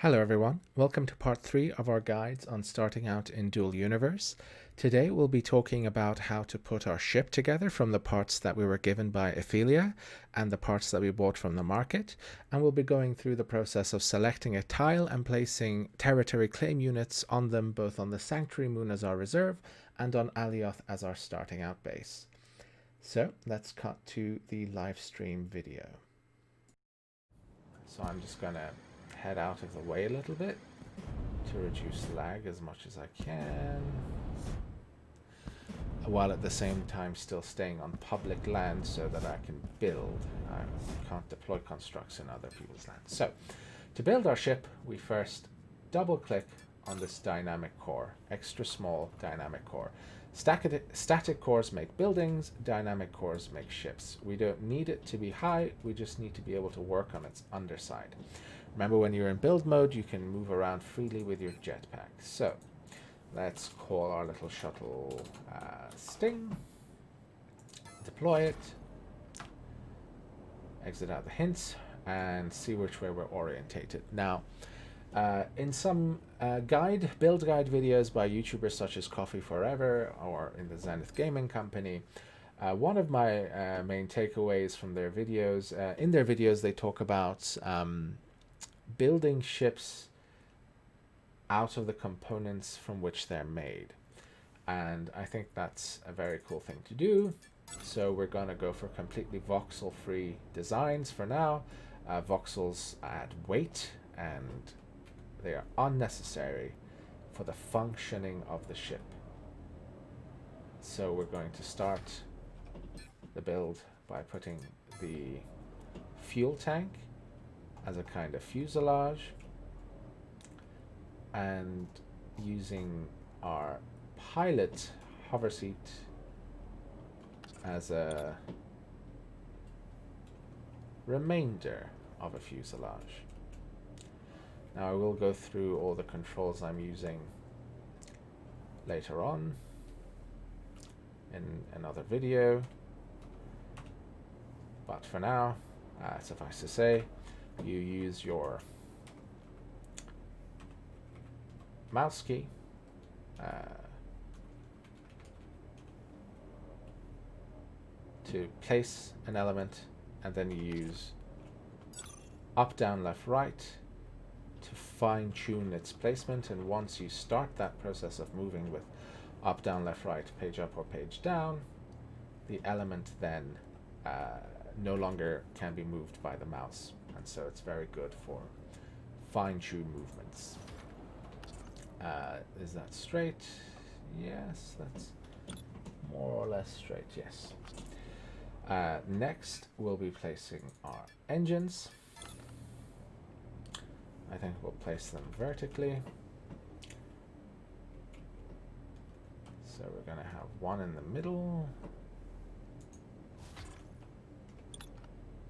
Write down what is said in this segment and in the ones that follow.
Hello everyone, welcome to part 3 of our guides on starting out in Dual Universe. Today we'll be talking about how to put our ship together from the parts that we were given by Ophelia and the parts that we bought from the market, and we'll be going through the process of selecting a tile and placing territory claim units on them, both on the Sanctuary Moon as our reserve and on Alioth as our starting out base. So let's cut to the live stream video. So I'm just going to head out of the way a little bit to reduce lag as much as I can, while at the same time still staying on public land so that I can build. I can't deploy constructs in other people's land. So to build our ship, we first double click on this dynamic core, extra small dynamic core. Static cores make buildings, dynamic cores make ships. We don't need it to be high, we just need to be able to work on its underside. Remember, when you're in build mode, you can move around freely with your jetpack. So let's call our little shuttle Sting, deploy it, exit out the hints, and see which way we're orientated. Now, in some build guide videos by YouTubers such as Coffee Forever or in the Zenith Gaming Company, one of my main takeaways from their videos, in their videos they talk about building ships out of the components from which they're made. And I think that's a very cool thing to do. So we're going to go for completely voxel-free designs for now. Voxels add weight and they are unnecessary for the functioning of the ship. So we're going to start the build by putting the fuel tank as a kind of fuselage and using our pilot hover seat as a remainder of a fuselage. Now I will go through all the controls I'm using later on in another video, but for now, suffice to say, you use your mouse key to place an element, and then you use up, down, left, right to fine-tune its placement. And once you start that process of moving with up, down, left, right, page up or page down, the element then no longer can be moved by the mouse, and so it's very good for fine-tune movements. Is that straight? Yes, that's more or less straight, yes. Next, we'll be placing our engines. I think we'll place them vertically. So we're going to have one in the middle,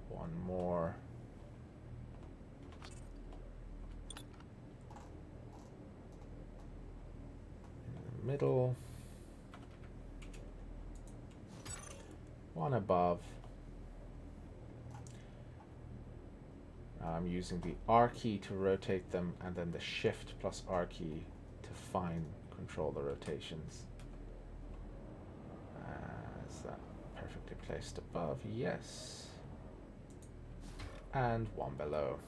one more in the middle, one above. I'm using the R key to rotate them, and then the Shift plus R key to fine control the rotations. Is that perfectly placed above? Yes. And one below.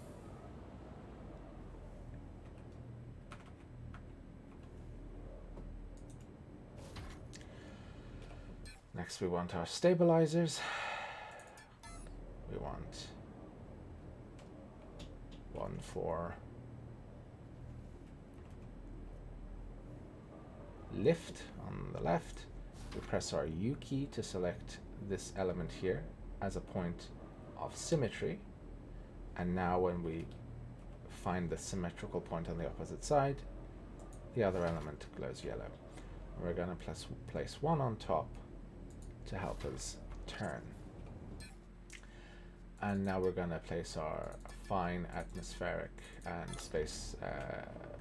Next we want our stabilizers. We want one for lift on the left. We press our U key to select this element here as a point of symmetry. And now when we find the symmetrical point on the opposite side, the other element glows yellow. We're going to place one on top to help us turn. And now we're going to place our fine atmospheric and space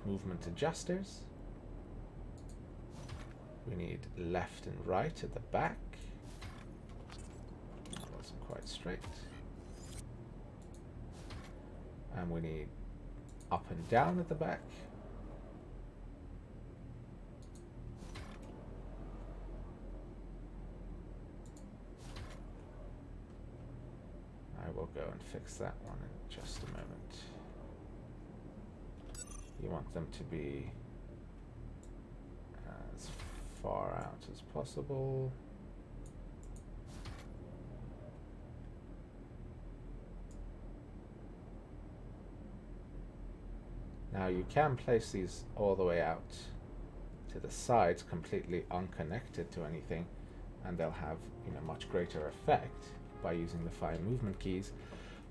movement adjusters. We need left and right at the back. That wasn't quite straight. And we need up and down at the back. I will go and fix that one in just a moment. You want them to be as far out as possible. Now you can place these all the way out to the sides, completely unconnected to anything, and they'll have, you know, much greater effect by using the 5 movement keys.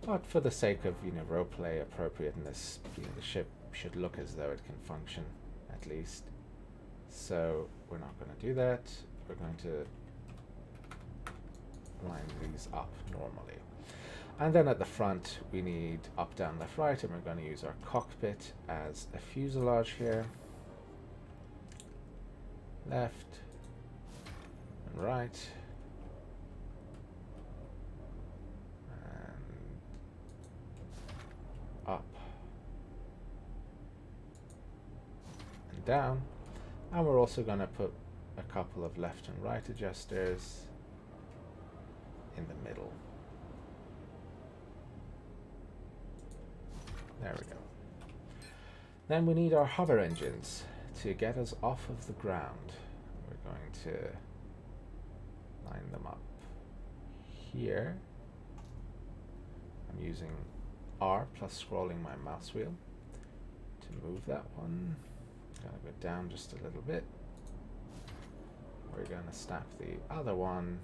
But for the sake of, you know, roleplay appropriateness, you know, the ship should look as though it can function at least. So we're not going to do that. We're going to line these up normally. And then at the front we need up, down, left, right, and we're going to use our cockpit as a fuselage here. Left and right. And up and down. And we're also going to put a couple of left and right adjusters in the middle. There we go. Then we need our hover engines to get us off of the ground. We're going to line them up here. I'm using R plus scrolling my mouse wheel to move that one. Gonna go down just a little bit. We're gonna snap the other one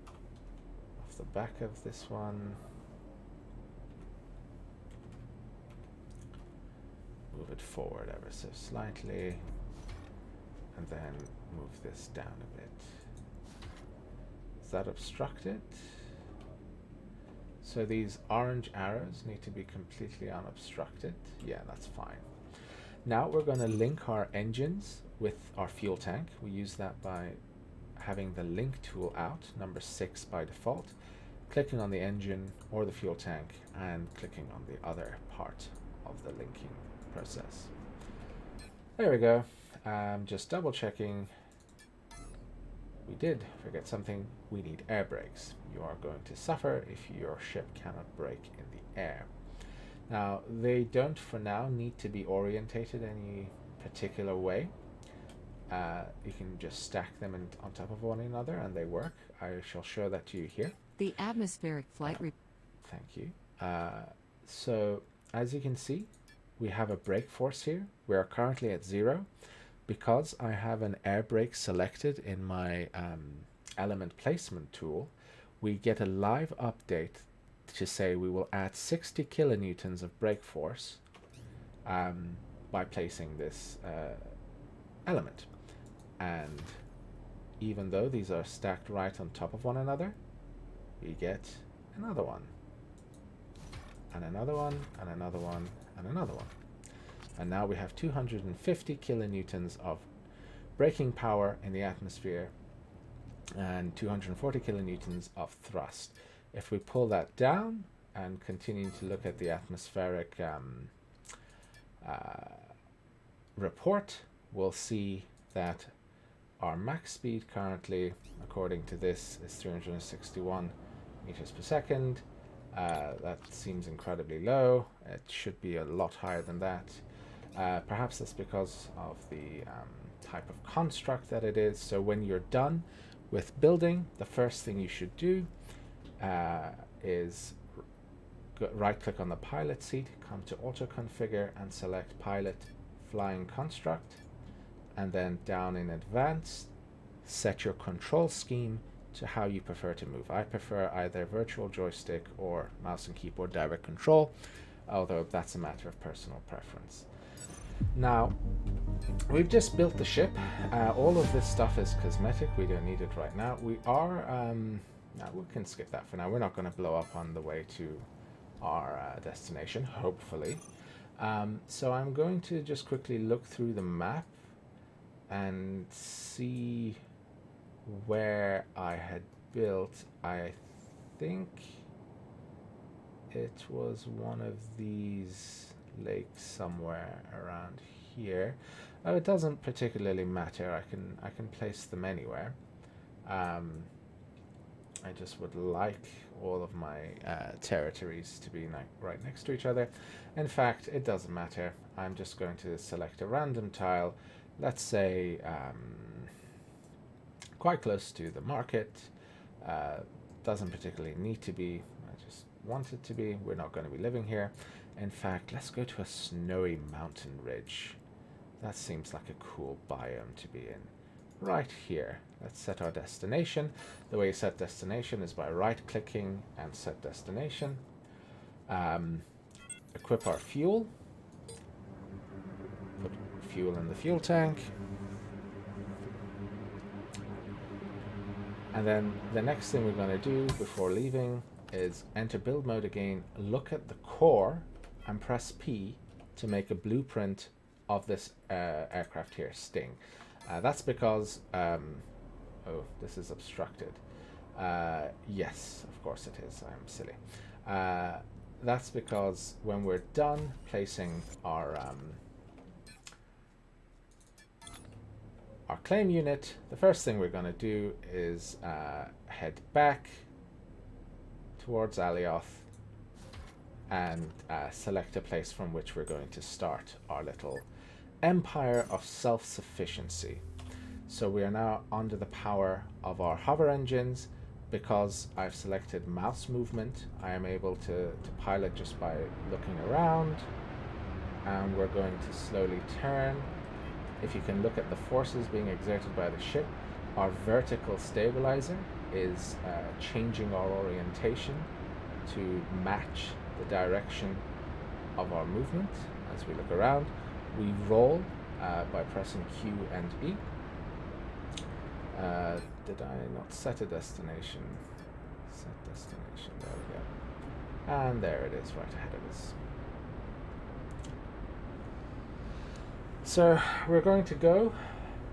off the back of this one. Move it forward ever so slightly, and then move this down a bit. Does that obstruct it? So these orange arrows need to be completely unobstructed. Yeah, that's fine. Now we're going to link our engines with our fuel tank. We use that by having the link tool out, number 6 by default, clicking on the engine or the fuel tank, and clicking on the other part of the linking process. There we go. Just double checking. We did forget something. We need air brakes. You are going to suffer if your ship cannot brake in the air. Now, they don't for now need to be orientated any particular way. You can just stack them on top of one another and they work. I shall show that to you here. The atmospheric flight. Thank you. So, as you can see, we have a brake force here. We are currently at 0. Because I have an air brake selected in my element placement tool, we get a live update to say we will add 60 kilonewtons of brake force by placing this element. And even though these are stacked right on top of one another, we get another one, and another one, and another one, and another one. And now we have 250 kilonewtons of braking power in the atmosphere and 240 kilonewtons of thrust. If we pull that down and continue to look at the atmospheric report, we'll see that our max speed currently, according to this, is 361 meters per second. That seems incredibly low. It should be a lot higher than that. Perhaps that's because of the type of construct that it is. So when you're done with building, the first thing you should do is right click on the pilot seat, come to auto configure and select pilot flying construct, and then down in advanced set your control scheme to how you prefer to move. I prefer either virtual joystick or mouse and keyboard direct control, although that's a matter of personal preference. Now, we've just built the ship. All of this stuff is cosmetic. We don't need it right now. We are, now we can skip that for now. We're not going to blow up on the way to our destination, hopefully. So I'm going to just quickly look through the map and see where I had built. I think it was one of these lakes somewhere around here. Oh, it doesn't particularly matter. I can place them anywhere. I just would like all of my territories to be right next to each other. In fact, it doesn't matter. I'm just going to select a random tile. Let's say quite close to the market. Doesn't particularly need to be. I just want it to be. We're not going to be living here. In fact, let's go to a snowy mountain ridge. That seems like a cool biome to be in. Right here. Let's set our destination. The way you set destination is by right-clicking and set destination. Equip our fuel. Put fuel in the fuel tank. And then the next thing we're going to do before leaving is enter build mode again, look at the core, and press P to make a blueprint of this aircraft here, Sting. That's because... oh, this is obstructed. Yes, of course it is. I'm silly. That's because when we're done placing our claim unit, the first thing we're going to do is head back towards Alioth and select a place from which we're going to start our little empire of self-sufficiency. So we are now under the power of our hover engines. Because I've selected mouse movement, I am able to pilot just by looking around, and we're going to slowly turn. If you can look at the forces being exerted by the ship, our vertical stabilizer is changing our orientation to match the direction of our movement as we look around. We roll by pressing Q and E. Did I not set a destination? Set destination, there we go. And there it is, right ahead of us. So we're going to go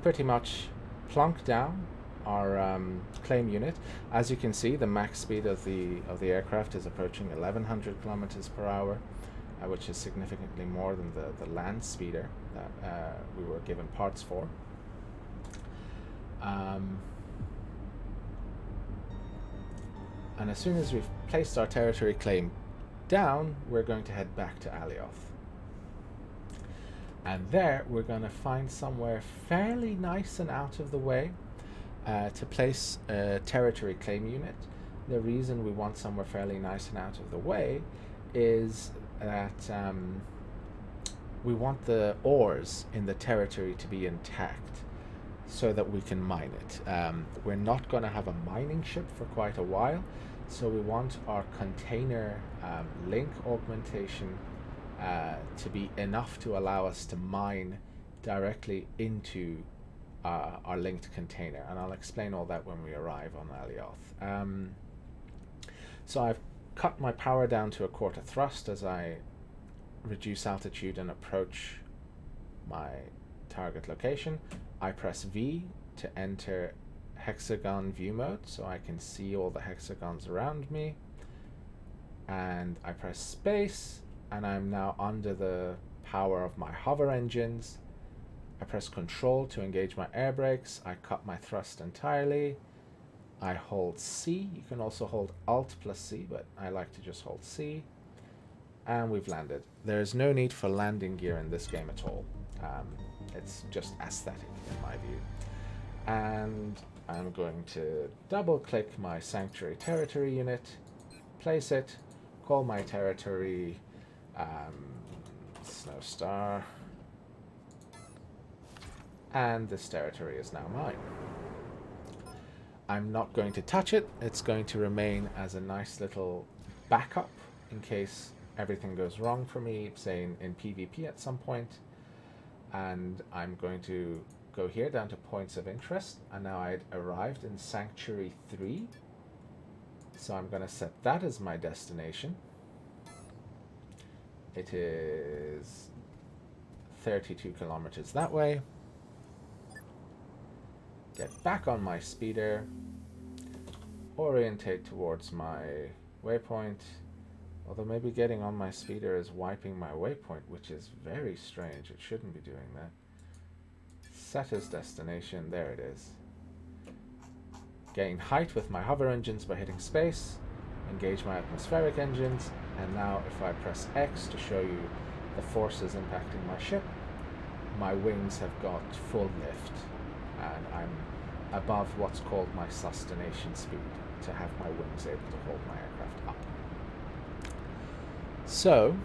pretty much plonk down our claim unit. As you can see, the max speed of the aircraft is approaching 1100 kilometers per hour, which is significantly more than the land speeder that we were given parts for. And as soon as we've placed our territory claim down, we're going to head back to Alioth. And there we're going to find somewhere fairly nice and out of the way to place a territory claim unit. The reason we want somewhere fairly nice and out of the way is that we want the ores in the territory to be intact so that we can mine it. We're not going to have a mining ship for quite a while, so we want our container link augmentation to be enough to allow us to mine directly into our linked container, and I'll explain all that when we arrive on Alioth. So I've cut my power down to a quarter thrust as I reduce altitude and approach my target location. I press V to enter hexagon view mode so I can see all the hexagons around me, and I press space and I'm now under the power of my hover engines. I press Control to engage my air brakes. I cut my thrust entirely. I hold C. You can also hold Alt plus C, but I like to just hold C. And we've landed. There is no need for landing gear in this game at all. It's just aesthetic in my view. And I'm going to double click my Sanctuary Territory unit, place it, call my territory Snowstar, and this territory is now mine. I'm not going to touch it. It's going to remain as a nice little backup in case everything goes wrong for me, say in PvP at some point. And I'm going to go here down to points of interest, and now I'd arrived in Sanctuary 3. So I'm going to set that as my destination. It is 32 kilometers that way. Get back on my speeder, orientate towards my waypoint, Although maybe getting on my speeder is wiping my waypoint, which is very strange. It shouldn't be doing that. Set as destination, there it is. Gain height with my hover engines by hitting space. Engage my atmospheric engines. And now if I press X to show you the forces impacting my ship, my wings have got full lift. And I'm above what's called my sustentation speed to have my wings able to hold my aircraft up. So,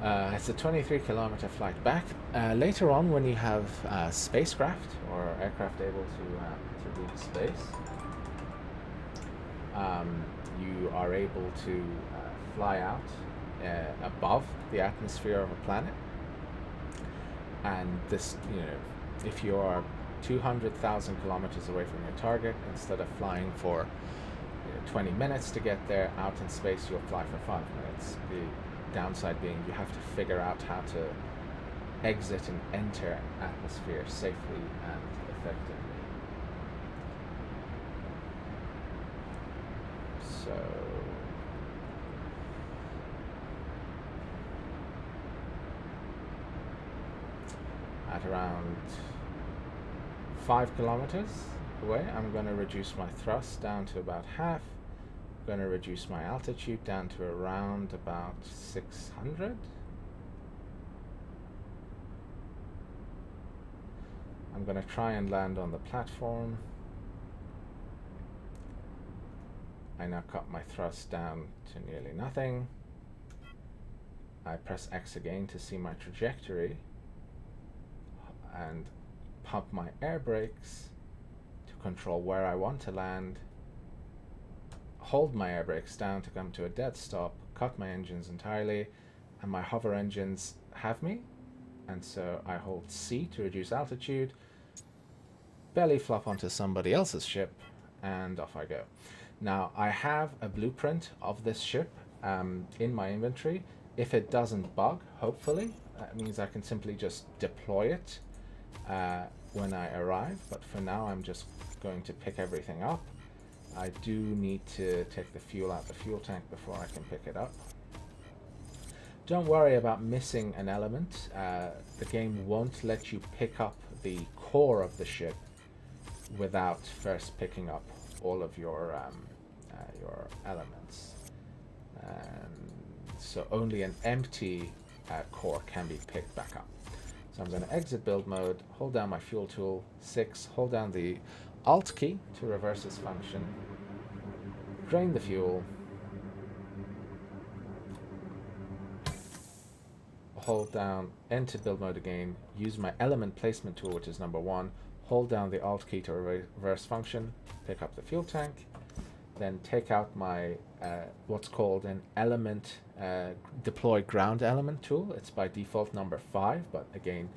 it's a 23-kilometer flight back. Later on, when you have spacecraft or aircraft able to reach space, you are able to fly out above the atmosphere of a planet. And this, if you are 200,000 kilometers away from your target, instead of flying for 20 minutes to get there, out in space you'll fly for 5 minutes. The downside being you have to figure out how to exit and enter atmosphere safely and effectively. So at around 5 kilometers away, I'm going to reduce my thrust down to about half. I'm going to reduce my altitude down to around about 600. I'm going to try and land on the platform. I now cut my thrust down to nearly nothing. I press X again to see my trajectory and pump my air brakes to control where I want to land, hold my air brakes down to come to a dead stop, cut my engines entirely, and my hover engines have me, and so I hold C to reduce altitude, belly flop onto somebody else's ship, and off I go. Now I have a blueprint of this ship in my inventory. If it doesn't bug, hopefully, that means I can simply just deploy it when I arrive, but for now I'm just going to pick everything up. I do need to take the fuel out the fuel tank before I can pick it up. Don't worry about missing an element. The game won't let you pick up the core of the ship without first picking up all of your elements. So only an empty core can be picked back up. So I'm going to exit build mode, hold down my fuel tool, 6, hold down the Alt key to reverse its function, drain the fuel, hold down, enter build mode again, use my element placement tool, which is number 1, hold down the Alt key to reverse function, pick up the fuel tank, then take out my what's called an element deploy ground element tool. It's by default number 5, but again,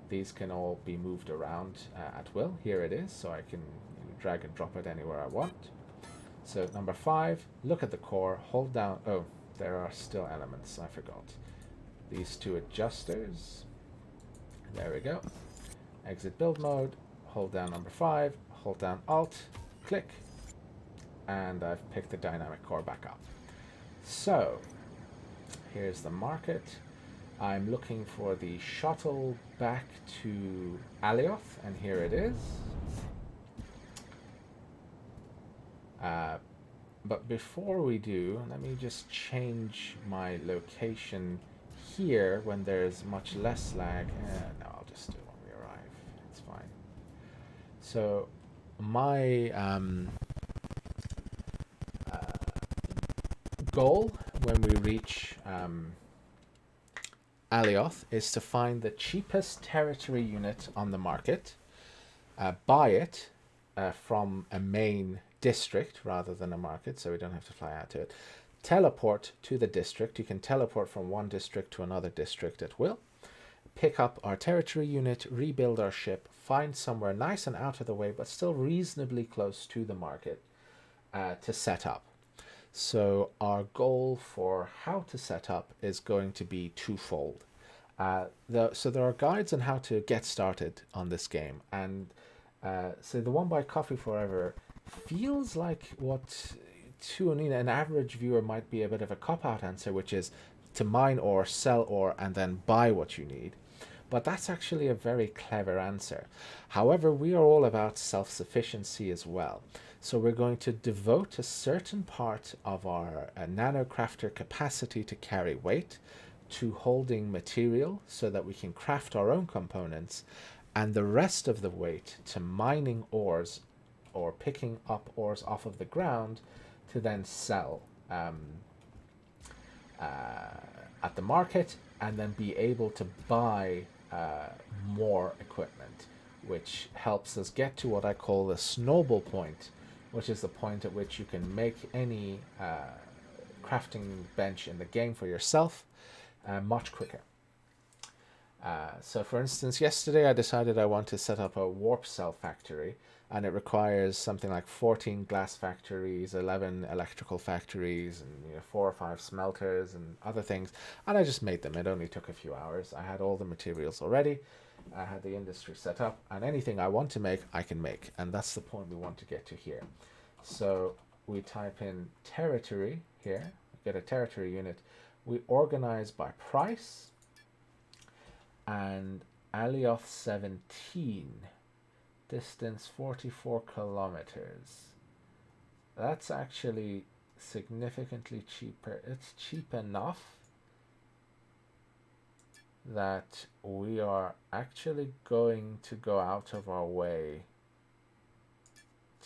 these can all be moved around at will. Here it is, so I can drag and drop it anywhere I want. So number 5, look at the core, hold down, oh, there are still elements, I forgot. These 2 adjusters, there we go. Exit build mode, hold down number 5, hold down Alt, click, and I've picked the dynamic core back up. So here's the market. I'm looking for the shuttle back to Alioth, and here it is. But before we do, let me just change my location here when there's much less lag. No, I'll just do it when we arrive. It's fine. So my goal when we reach Alioth is to find the cheapest territory unit on the market, buy it from a main district rather than a market, so we don't have to fly out to it, teleport to the district. You can teleport from one district to another district at will, pick up our territory unit, rebuild our ship, find somewhere nice and out of the way but still reasonably close to the market to set up. So our goal for how to set up is going to be twofold. So there are guides on how to get started on this game, and so the one by Coffee Forever feels like what to an average viewer might be a bit of a cop-out answer, which is to mine ore, sell ore, and then buy what you need. But that's actually a very clever answer. However, we are all about self-sufficiency as well. So we're going to devote a certain part of our nanocrafter capacity to carry weight to holding material so that we can craft our own components, and the rest of the weight to mining ores or picking up ores off of the ground to then sell at the market, and then be able to buy more equipment, which helps us get to what I call the snowball point, which is the point at which you can make any crafting bench in the game for yourself much quicker. So for instance, yesterday I decided I want to set up a warp cell factory, and it requires something like 14 glass factories, 11 electrical factories, and 4 or 5 smelters and other things. And I just made them. It only took a few hours. I had all the materials already. I had the industry set up, and anything I want to make, I can make. And that's the point we want to get to here. So we type in territory here, get a territory unit. We organize by price, and Alioth 17, distance 44 kilometers. That's actually significantly cheaper. It's cheap enough that we are actually going to go out of our way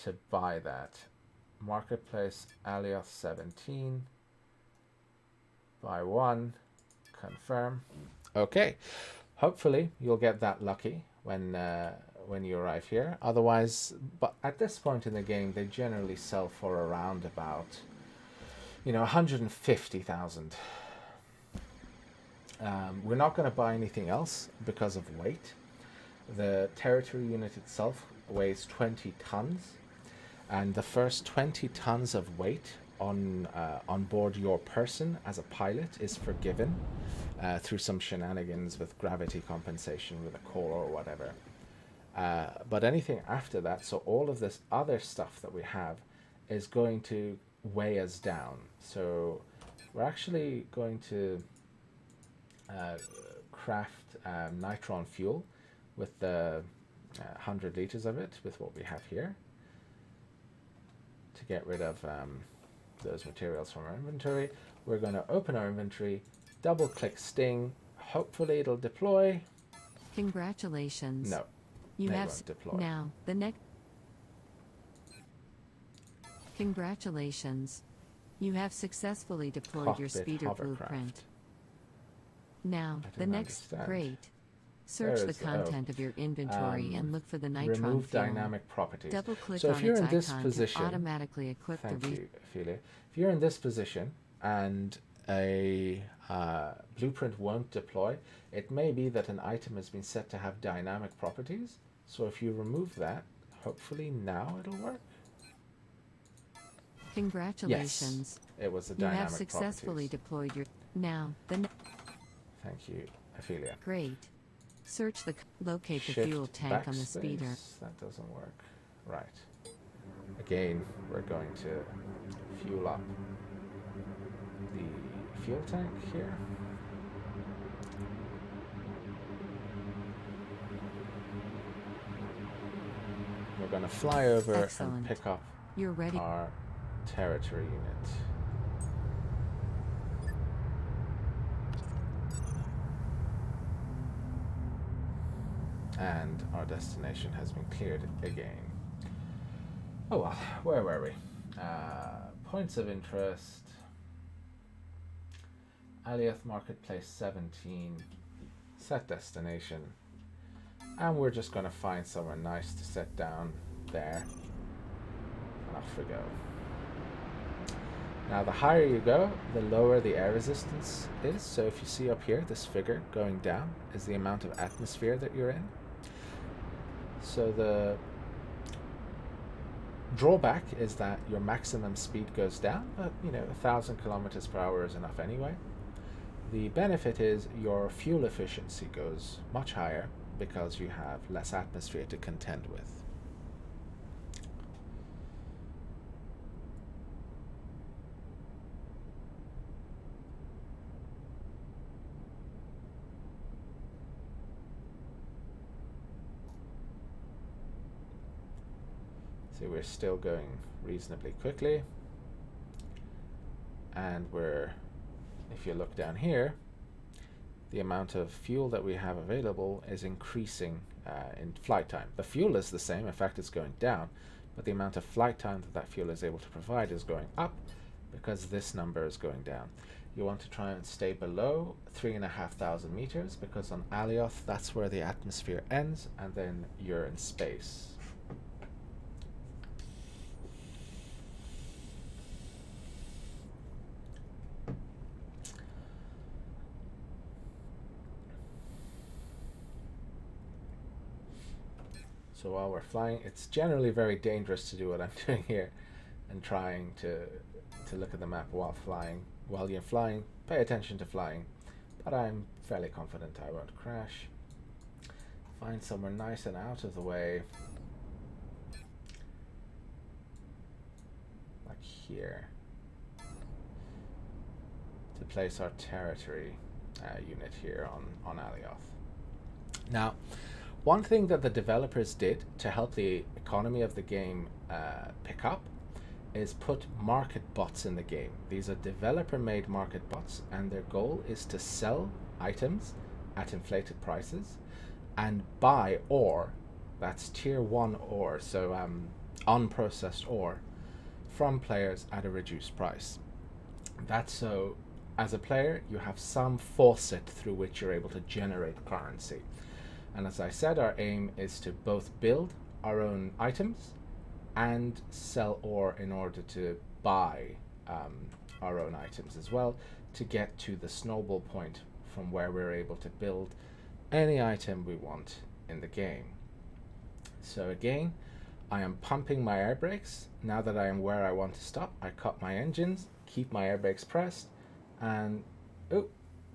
to buy that. Marketplace Alioth 17, buy one, confirm. Okay, hopefully you'll get that lucky when you arrive here. Otherwise, but at this point in the game, they generally sell for around about 150,000. We're not going to buy anything else because of weight. The territory unit itself weighs 20 tons, and the first 20 tons of weight on board your person as a pilot is forgiven through some shenanigans with gravity compensation with a core or whatever. But anything after that, so all of this other stuff that we have is going to weigh us down. So we're actually going to craft nitron fuel with the 100 liters of it with what we have here to get rid of those materials from our inventory. We're going to open our inventory, double click Sting, hopefully it'll deploy. Congratulations. No, you they have won't deploy. Now the next. Congratulations. You have successfully deployed your Cockpit speeder hovercraft. blueprint. Now, I the don't next understand. crate. Search There the is- content of your inventory and look for the nitron Remove fuel. dynamic properties. Double click So on if you're its in this icon position, to automatically equip thank the you, Ophelia. If you're in this position and a blueprint won't deploy, it may be that an item has been set to have dynamic properties. So if you remove that, hopefully now it'll work. Congratulations. Yes, it was the You dynamic have successfully properties. deployed your. Now, the Thank you, Ophelia. Great. Search the. Locate the Shift fuel tank on the backspace. speeder. That doesn't work. Right. Again, we're going to fuel up the fuel tank here. We're going to fly over Excellent. and pick up You're ready. our territory unit. And our destination has been cleared again. Oh well, where were we? Points of interest. Alioth Marketplace 17. Set destination. And we're just going to find somewhere nice to set down there. And off we go. Now the higher you go, the lower the air resistance is. So if you see up here, this figure going down is the amount of atmosphere that you're in. So the drawback is that your maximum speed goes down, but 1,000 kilometers per hour is enough anyway. The benefit is your fuel efficiency goes much higher because you have less atmosphere to contend with. So we're still going reasonably quickly, and if you look down here, the amount of fuel that we have available is increasing in flight time. The fuel is the same, in fact it's going down, but the amount of flight time that fuel is able to provide is going up because this number is going down. You want to try and stay below 3,500 meters because on Alioth that's where the atmosphere ends and then you're in space. So while we're flying, it's generally very dangerous to do what I'm doing here and trying to look at the map while flying. While you're flying, pay attention to flying, but I'm fairly confident I won't crash. Find somewhere nice and out of the way, like here, to place our territory unit here on Alioth. Now, one thing that the developers did to help the economy of the game pick up is put market bots in the game. These are developer-made market bots, and their goal is to sell items at inflated prices and buy ore, that's tier 1 ore, so unprocessed ore, from players at a reduced price. That's so, as a player, you have some faucet through which you're able to generate currency. And as I said, our aim is to both build our own items and sell ore in order to buy our own items as well, to get to the snowball point from where we're able to build any item we want in the game. So again, I am pumping my air brakes. Now that I am where I want to stop, I cut my engines, keep my air brakes pressed, and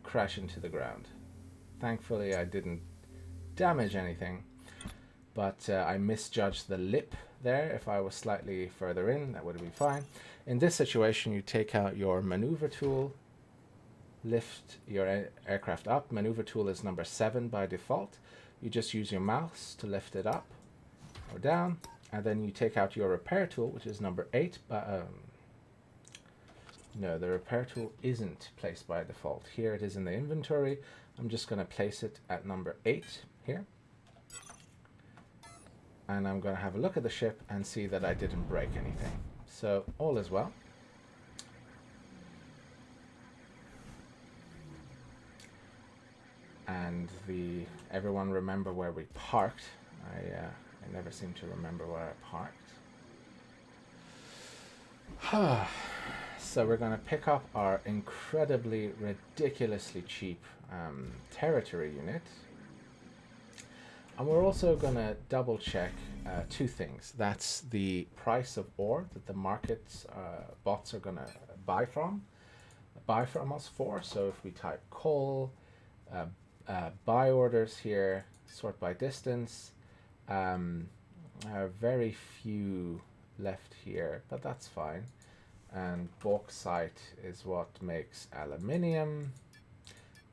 crash into the ground. Thankfully I didn't damage anything, but I misjudged the lip there. If I was slightly further in, that would have been fine. In this situation, you take out your maneuver tool, lift your aircraft up. Maneuver tool is number 7 by default. You just use your mouse to lift it up or down, and then you take out your repair tool, which is number 8. But no, the repair tool isn't placed by default. Here it is in the inventory. I'm just going to place it at number 8 here. And I'm going to have a look at the ship and see that I didn't break anything. So all is well. And everyone remember where we parked. I never seem to remember where I parked. So we're going to pick up our incredibly, ridiculously cheap territory unit. And we're also going to double check 2 things. That's the price of ore that the markets bots are going to buy from us for. So if we type coal, buy orders here, sort by distance, very few left here, but that's fine. And bauxite is what makes aluminium.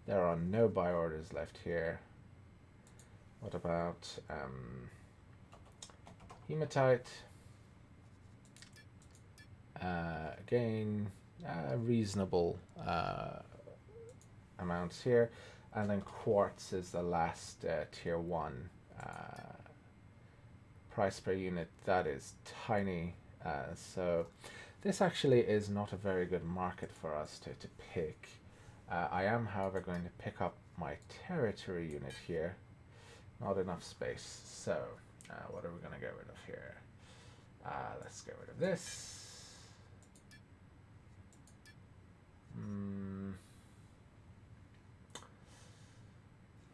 There are no buy orders left here. What about hematite? Again, reasonable amounts here. And then quartz is the last tier 1 price per unit. That is tiny. So this actually is not a very good market for us to pick. I am, however, going to pick up my territory unit here. Not enough space. So what are we going to get rid of here? Let's get rid of this.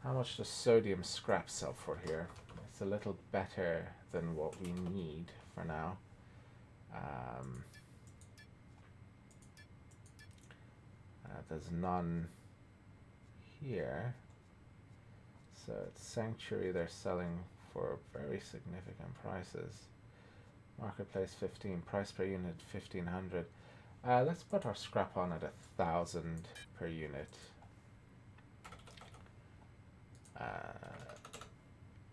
How much does sodium scrap sell for here? It's a little better than what we need for now. There's none here. So it's Sanctuary, they're selling for very significant prices. Marketplace 15, price per unit 1500. Let's put our scrap on at 1000 per unit.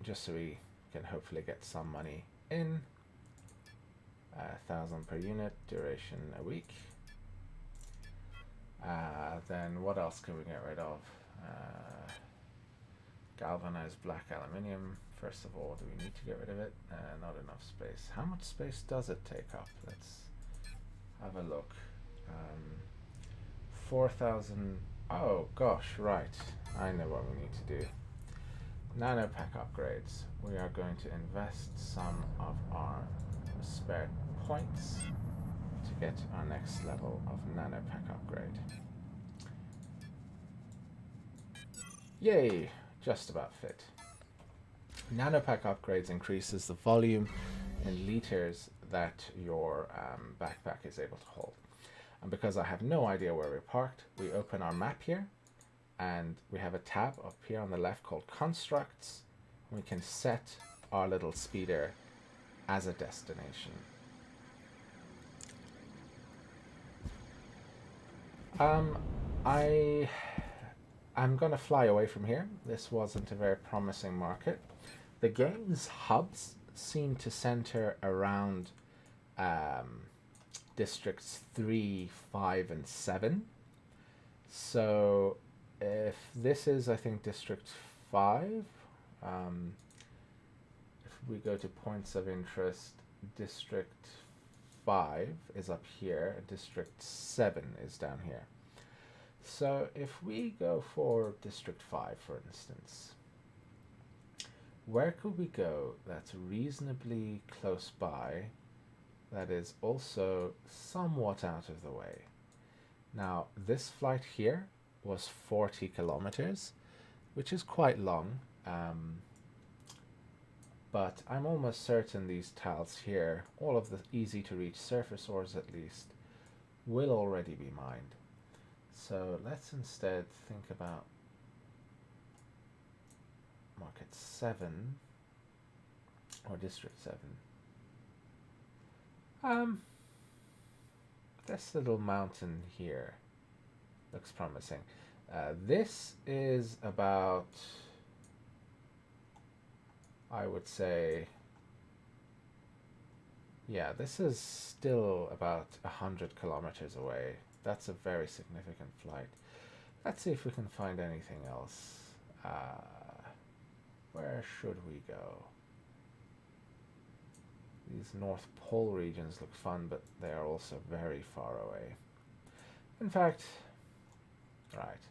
Just so we can hopefully get some money in. 1000 per unit, duration a week. Then what else can we get rid of? Galvanized black aluminium. First of all, do we need to get rid of it? Not enough space. How much space does it take up? Let's have a look. 4,000. Oh gosh, right. I know what we need to do. Nano pack upgrades. We are going to invest some of our spare points to get our next level of nano pack upgrade. Yay! Just about fit. Nano pack upgrades increases the volume in liters that your backpack is able to hold. And because I have no idea where we're parked, we open our map here, and we have a tab up here on the left called Constructs. We can set our little speeder as a destination. I'm gonna fly away from here. This wasn't a very promising market. The game's hubs seem to center around districts 3, 5, and 7. So if this is, I think, district 5, if we go to points of interest, district 5 is up here, district 7 is down here. So if we go for district 5, for instance, where could we go that's reasonably close by, that is also somewhat out of the way? Now, this flight here was 40 kilometers, which is quite long, but I'm almost certain these tiles here, all of the easy to reach surface ores at least, will already be mined. So let's instead think about market 7 or district 7. This little mountain here looks promising. This is about, I would say, yeah, this is still about 100 kilometers away. That's a very significant flight. Let's see if we can find anything else. Where should we go? These North Pole regions look fun, but they are also very far away. In fact, right,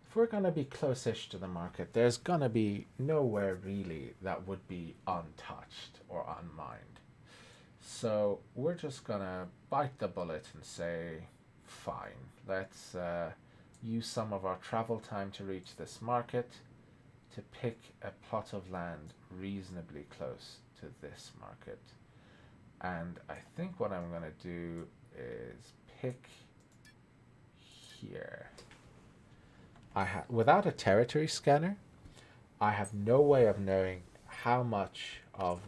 if we're gonna be close-ish to the market, there's gonna be nowhere really that would be untouched or unmined. So we're just gonna bite the bullet and say, fine, let's use some of our travel time to reach this market to pick a plot of land reasonably close to this market. And I think what I'm gonna do is pick here. Without a territory scanner, I have no way of knowing how much of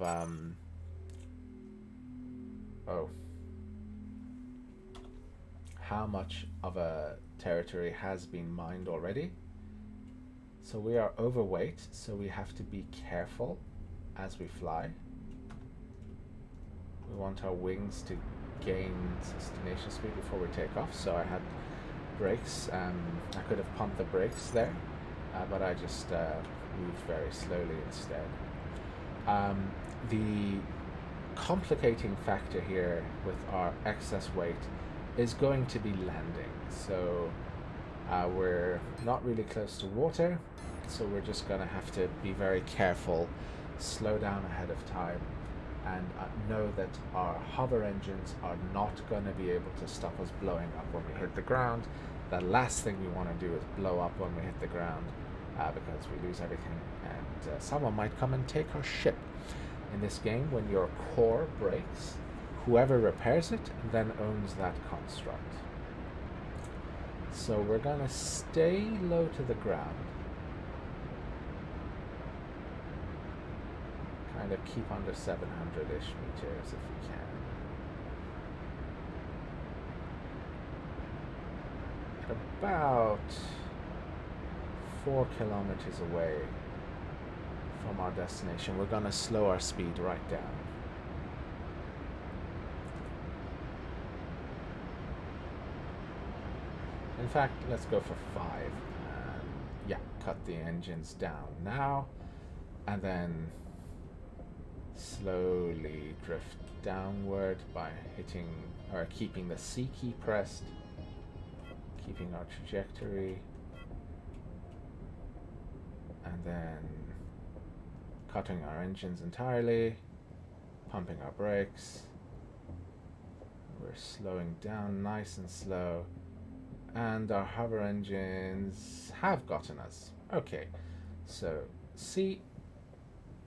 how much of a territory has been mined already. So we are overweight, so we have to be careful as we fly. We want our wings to gain destination speed before we take off, so I had brakes. I could have pumped the brakes there, but I just moved very slowly instead. The complicating factor here with our excess weight is going to be landing. So we're not really close to water, so we're just going to have to be very careful, slow down ahead of time, and know that our hover engines are not going to be able to stop us blowing up when we hit the ground. The last thing we want to do is blow up when we hit the ground, because we lose everything, and someone might come and take our ship. In this game, when your core breaks, whoever repairs it then owns that construct. So we're going to stay low to the ground. Kind of keep under 700-ish meters if we can. At about 4 kilometers away from our destination, we're going to slow our speed right down. In fact, let's go for 5. Yeah, cut the engines down now, and then slowly drift downward by hitting or keeping the C key pressed, keeping our trajectory, and then cutting our engines entirely, pumping our brakes. We're slowing down nice and slow, and our hover engines have gotten us. Okay, so C,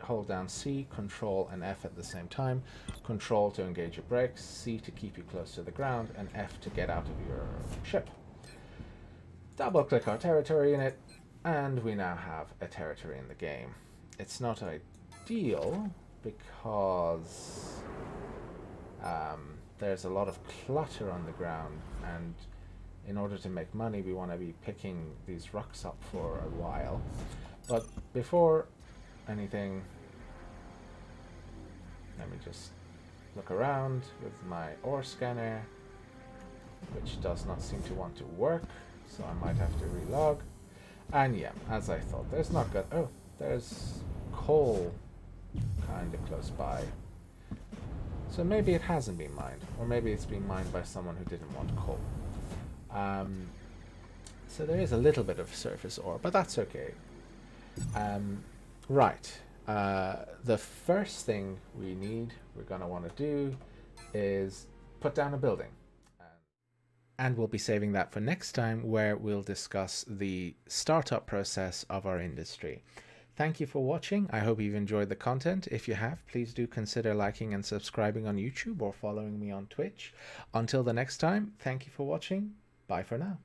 hold down C, Control and F at the same time. Control to engage your brakes, C to keep you close to the ground, and F to get out of your ship. Double click our territory in it, and we now have a territory in the game. It's not ideal because there's a lot of clutter on the ground, and in order to make money we want to be picking these rocks up for a while. But before anything, let me just look around with my ore scanner, which does not seem to want to work, so I might have to relog. And yeah, as I thought, there's not good. Oh, there's coal kind of close by. So maybe it hasn't been mined, or maybe it's been mined by someone who didn't want coal. So there is a little bit of surface ore, but that's okay. Right. The first thing we're going to want to do is put down a building. And we'll be saving that for next time, where we'll discuss the startup process of our industry. Thank you for watching. I hope you've enjoyed the content. If you have, please do consider liking and subscribing on YouTube or following me on Twitch. Until the next time, thank you for watching. Bye for now.